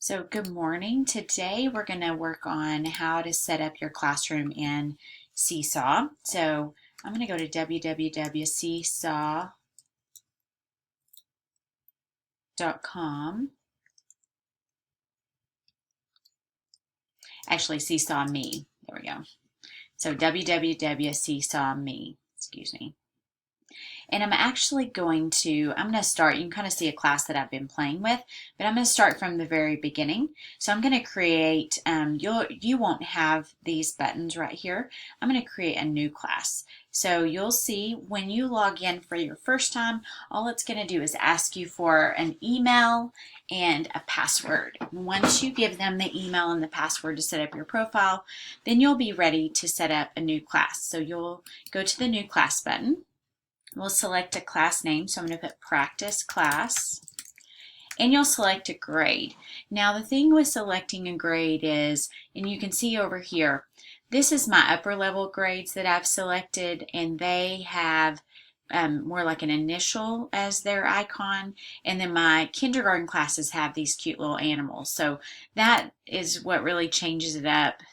So good morning. Today we're going to work on how to set up your classroom in Seesaw. So I'm going to go to www.seesaw.com. Actually, Seesaw Me. There we go. So www.seesaw.me. Excuse me. And I'm going to start, you can kind of see a class that I've been playing with, but I'm going to start from the very beginning. So I'm going to create, you won't have these buttons right here. I'm going to create a new class. So you'll see when you log in for your first time, all it's going to do is ask you for an email and a password. Once you give them the email and the password to set up your profile, then you'll be ready to set up a new class. So you'll go to the new class button. We'll select a class name, so I'm going to put practice class, and you'll select a grade. Now the thing with selecting a grade is, and you can see over here, this is my upper level grades that I've selected, and they have more like an initial as their icon, and then my kindergarten classes have these cute little animals. So that is what really changes it up.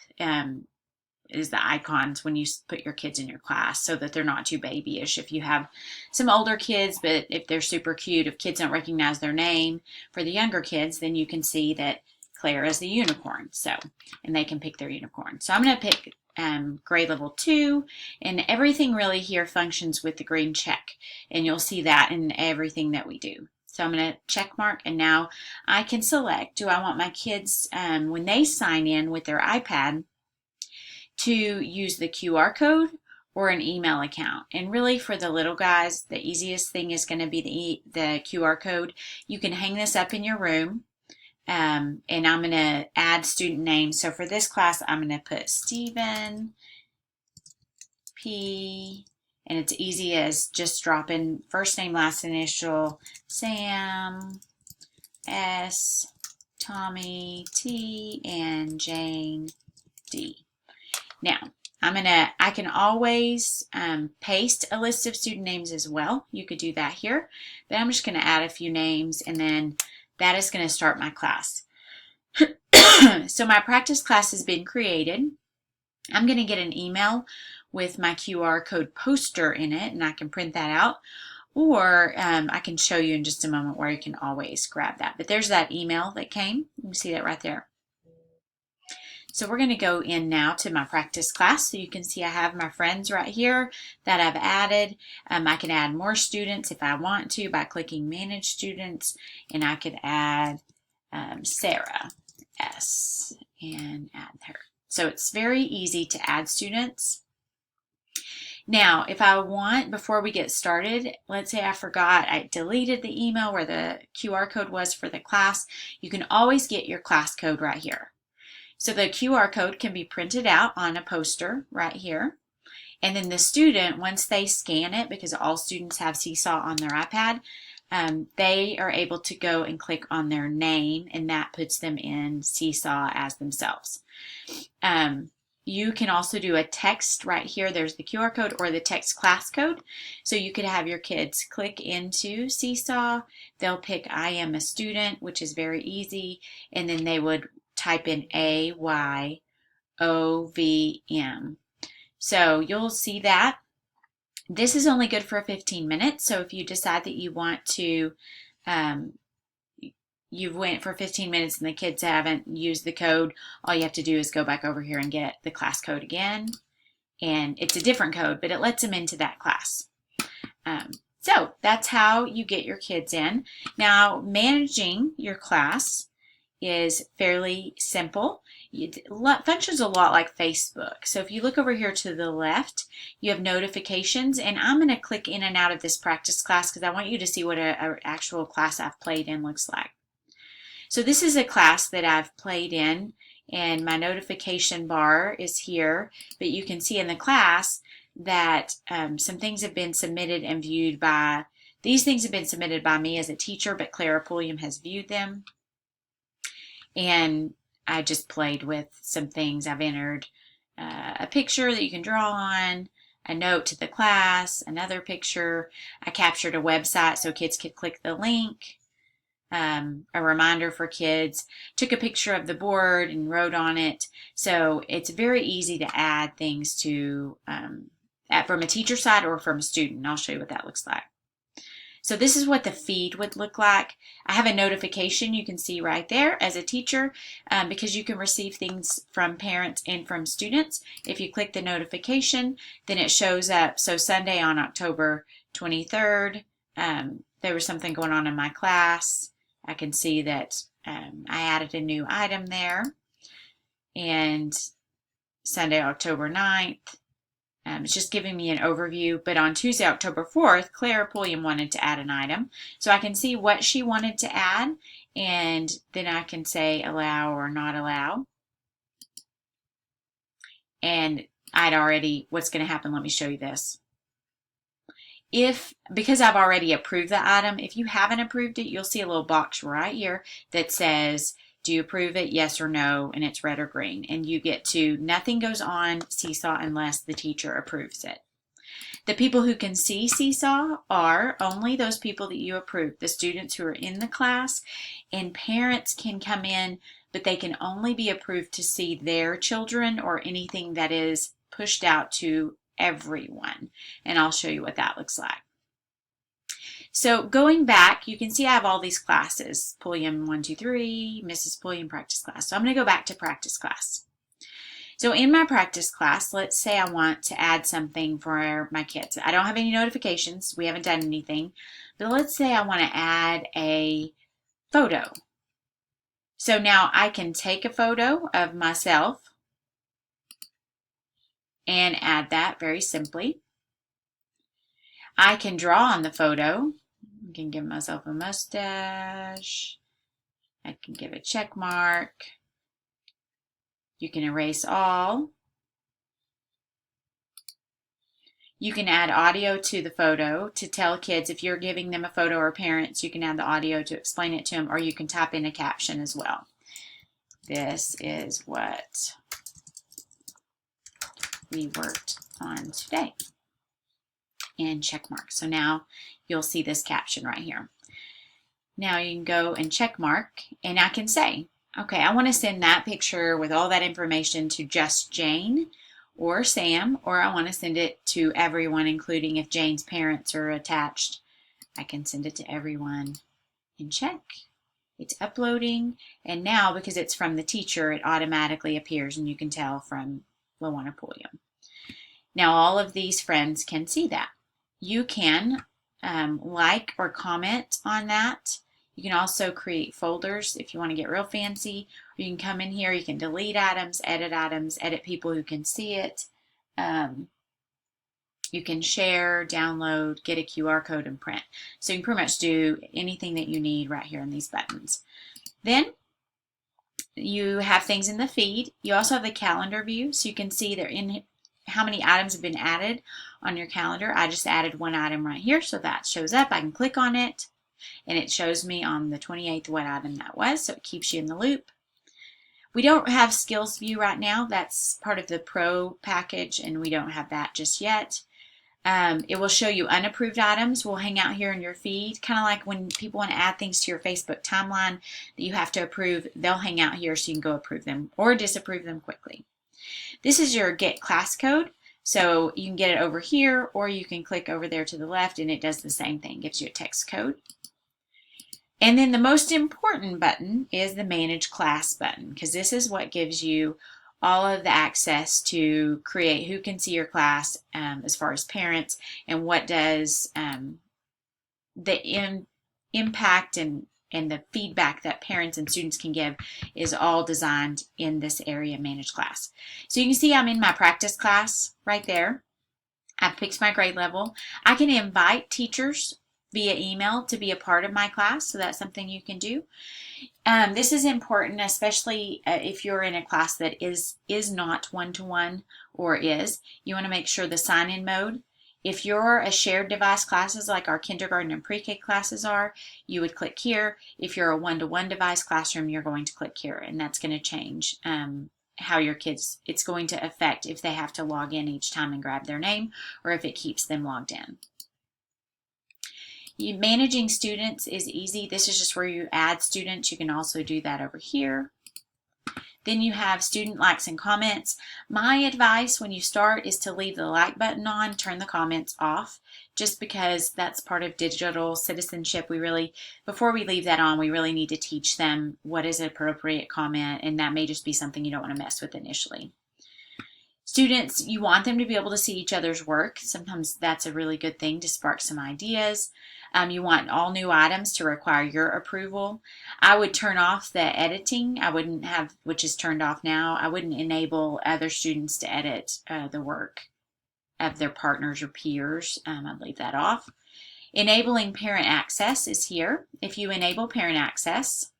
Is the icons when you put your kids in your class so that they're not too babyish. If you have some older kids, but if they're super cute, if kids don't recognize their name, for the younger kids, then you can see that Claire is the unicorn. So, and they can pick their unicorn. So I'm going to pick grade level 2, and everything really here functions with the green check, and you'll see that in everything that we do. So I'm going to check mark, and now I can select, do I want my kids, when they sign in with their iPad, to use the QR code or an email account. And really for the little guys, the easiest thing is going to be the QR code. You can hang this up in your room, and I'm going to add student names. So for this class, I'm going to put Stephen P, and it's easy as just drop in first name, last initial, Sam S, Tommy T, and Jane D. Now, I can always paste a list of student names as well. You could do that here, but I'm just going to add a few names, and then that is going to start my class. So my practice class has been created. I'm going to get an email with my QR code poster in it, and I can print that out, or I can show you in just a moment where you can always grab that. But there's that email that came. You can see that right there. So we're going to go in now to my practice class. So you can see I have my friends right here that I've added. I can add more students if I want to by clicking Manage Students, and I could add Sarah S. and add her. So it's very easy to add students. Now, if I want, before we get started, let's say I forgot, I deleted the email where the QR code was for the class, you can always get your class code right here. So the QR code can be printed out on a poster right here. And then the student, once they scan it, because all students have Seesaw on their iPad, they are able to go and click on their name, and that puts them in Seesaw as themselves. You can also do a text right here. There's the QR code or the text class code. So you could have your kids click into Seesaw. They'll pick I am a student, which is very easy, and then they would type in AYOVM. So you'll see that. This is only good for 15 minutes. So if you decide that you want to, you've went for 15 minutes and the kids haven't used the code, all you have to do is go back over here and get the class code again. And it's a different code, but it lets them into that class. So that's how you get your kids in. Now, managing your class is fairly simple. It functions a lot like Facebook. So if you look over here to the left, you have notifications, and I'm going to click in and out of this practice class because I want you to see what an actual class I've played in looks like. So this is a class that I've played in, and my notification bar is here, but you can see in the class that some things have been submitted and viewed by, these things have been submitted by me as a teacher, but Clara Pulliam has viewed them. And I just played with some things. I've entered a picture that you can draw on, a note to the class, another picture. I captured a website so kids could click the link. a reminder for kids, took a picture of the board and wrote on it. So it's very easy to add things to from a teacher side or from a student. I'll show you what that looks like. So this is what the feed would look like. I have a notification you can see right there as a teacher because you can receive things from parents and from students. If you click the notification, then it shows up. So Sunday on October 23rd, there was something going on in my class. I can see that I added a new item there. And Sunday, October 9th, it's just giving me an overview. But on Tuesday, October 4th, Claire Pulliam wanted to add an item. So I can see what she wanted to add, and then I can say allow or not allow. And what's going to happen, let me show you this. Because I've already approved the item, if you haven't approved it, you'll see a little box right here that says, do you approve it, yes or no, and it's red or green. And you get to, nothing goes on Seesaw unless the teacher approves it. The people who can see Seesaw are only those people that you approve, the students who are in the class, and parents can come in, but they can only be approved to see their children or anything that is pushed out to everyone. And I'll show you what that looks like. So going back, you can see I have all these classes, Pulliam 1, 2, 3, Mrs. Pulliam practice class. So I'm going to go back to practice class. So in my practice class, let's say I want to add something for my kids. I don't have any notifications. We haven't done anything. But let's say I want to add a photo. So now I can take a photo of myself and add that very simply. I can draw on the photo. I can give myself a mustache. I can give a check mark. You can erase all. You can add audio to the photo to tell kids if you're giving them a photo or parents, you can add the audio to explain it to them, or you can type in a caption as well. This is what we worked on today. And check mark. So now you'll see this caption right here. Now you can go and check mark, and I can say, okay, I want to send that picture with all that information to just Jane or Sam, or I want to send it to everyone, including if Jane's parents are attached. I can send it to everyone and check. It's uploading, and now because it's from the teacher, it automatically appears, and you can tell from LaWanna Pulliam. Now all of these friends can see that. You can like or comment on that. You can also create folders if you want to get real fancy. Or you can come in here, you can delete items, edit people who can see it. You can share, download, get a QR code, and print. So you can pretty much do anything that you need right here in these buttons. Then you have things in the feed. You also have the calendar view, so you can see they're in how many items have been added on your calendar. I just added one item right here, so that shows up. I can click on it, and it shows me on the 28th what item that was, so it keeps you in the loop. We don't have skills view right now. That's part of the Pro package, and we don't have that just yet. It will show you unapproved items will hang out here in your feed, kind of like when people want to add things to your Facebook timeline that you have to approve. They'll hang out here so you can go approve them or disapprove them quickly. This is your get class code, so you can get it over here, or you can click over there to the left and it does the same thing, gives you a text code. And then the most important button is the manage class button, because this is what gives you all of the access to create who can see your class as far as parents, and what does the impact and the feedback that parents and students can give is all designed in this area, manage class. So you can see I'm in my practice class right there. I've picked my grade level. I can invite teachers via email to be a part of my class, so that's something you can do. This is important, especially if you're in a class that is not one-to-one or is. You want to make sure the sign-in mode. If you're a shared device classes like our kindergarten and pre-K classes are, you would click here. If you're a one-to-one device classroom, you're going to click here, and that's going to change how your kids, it's going to affect if they have to log in each time and grab their name, or if it keeps them logged in. Managing students is easy. This is just where you add students. You can also do that over here. Then you have student likes and comments. My advice when you start is to leave the like button on, turn the comments off, just because that's part of digital citizenship. Before we leave that on, we really need to teach them what is an appropriate comment, and that may just be something you don't want to mess with initially. Students, you want them to be able to see each other's work. Sometimes that's a really good thing to spark some ideas. You want all new items to require your approval. I would turn off the editing. I wouldn't have, which is turned off now. I wouldn't enable other students to edit the work of their partners or peers. I'd leave that off. Enabling parent access is here. If you enable parent access,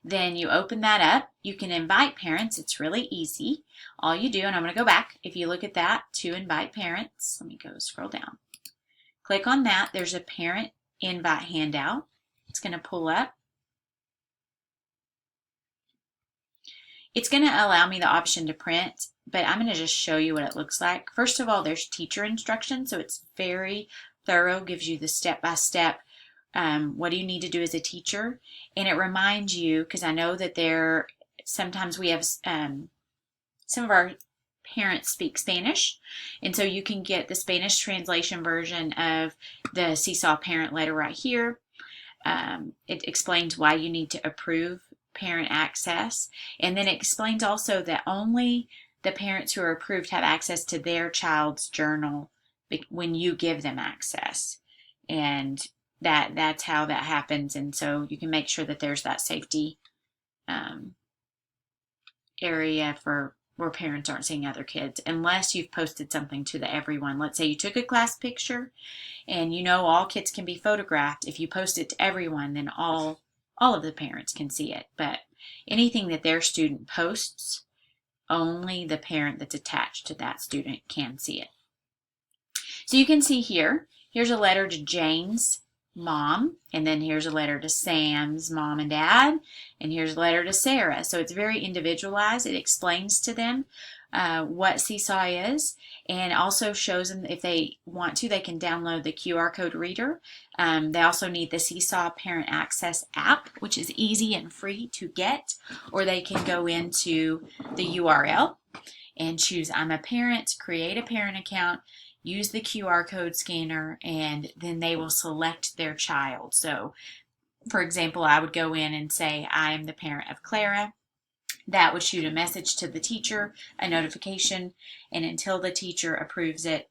then you open that up. You can invite parents. It's really easy. All you do, and I'm going to go back. If you look at that, to invite parents, let me go scroll down. Click on that. There's a parent invite handout. It's going to pull up. It's going to allow me the option to print, but I'm going to just show you what it looks like. First of all, there's teacher instructions, so it's very thorough, gives you the step-by-step what do you need to do as a teacher, and it reminds you, because I know that sometimes we have some of our parents speak Spanish, and so you can get the Spanish translation version of the Seesaw parent letter right here. It explains why you need to approve parent access, and then it explains also that only the parents who are approved have access to their child's journal when you give them access, and that's how that happens. And so you can make sure that there's that safety area for where parents aren't seeing other kids, unless you've posted something to the everyone. Let's say you took a class picture and you know all kids can be photographed. If you post it to everyone, then all of the parents can see it. But anything that their student posts, only the parent that's attached to that student can see it. So you can see here's a letter to Jane's mom, and then here's a letter to Sam's mom and dad, and here's a letter to Sarah. So it's very individualized. It explains to them what Seesaw is, and also shows them if they want to, they can download the QR code reader. They also need the Seesaw Parent Access app, which is easy and free to get, or they can go into the URL and choose I'm a parent, create a parent account, use the QR code scanner, and then they will select their child. So, for example, I would go in and say, I am the parent of Clara. That would shoot a message to the teacher, a notification, and until the teacher approves it,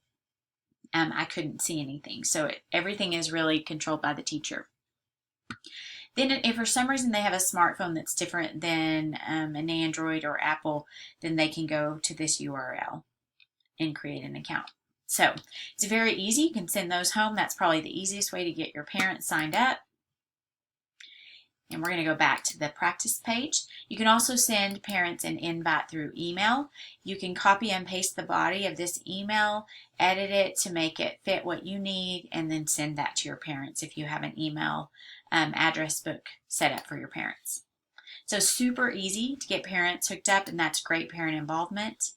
I couldn't see anything. So everything is really controlled by the teacher. Then if for some reason they have a smartphone that's different than an Android or Apple, then they can go to this URL and create an account. So it's very easy. You can send those home. That's probably the easiest way to get your parents signed up. And we're going to go back to the practice page. You can also send parents an invite through email. You can copy and paste the body of this email, edit it to make it fit what you need, and then send that to your parents if you have an email address book set up for your parents. So super easy to get parents hooked up, and that's great parent involvement.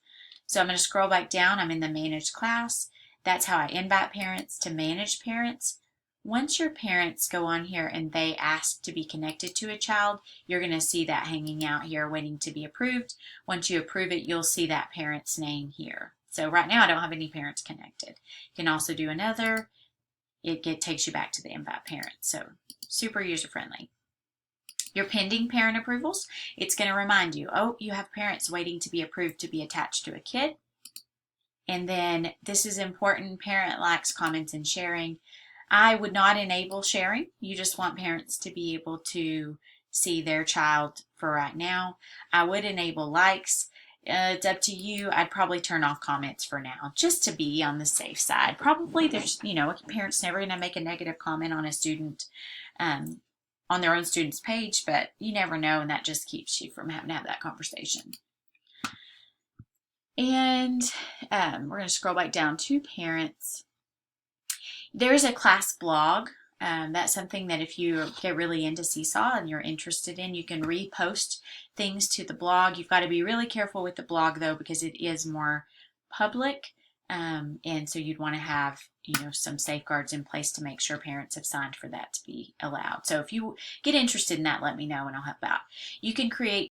So I'm going to scroll back down. I'm in the managed class. That's how I invite parents to manage parents. Once your parents go on here and they ask to be connected to a child, you're going to see that hanging out here waiting to be approved. Once you approve it, you'll see that parent's name here. So right now I don't have any parents connected. You can also do another. It takes you back to the invite parent. So super user friendly. Your pending parent approvals, it's going to remind you, oh, you have parents waiting to be approved to be attached to a kid. And then this is important, parent likes, comments, and sharing. I would not enable sharing. You just want parents to be able to see their child for right now. I would enable likes. It's up to you. I'd probably turn off comments for now, just to be on the safe side. Probably there's, a parent's never going to make a negative comment on a student, on their own student's page, but you never know, and that just keeps you from having to have that conversation. And we're going to scroll back down to parents. There's a class blog. That's something that if you get really into Seesaw and you're interested in, you can repost things to the blog. You've got to be really careful with the blog, though, because it is more public. And so you'd want to have, some safeguards in place to make sure parents have signed for that to be allowed. So if you get interested in that, let me know and I'll help out. You can create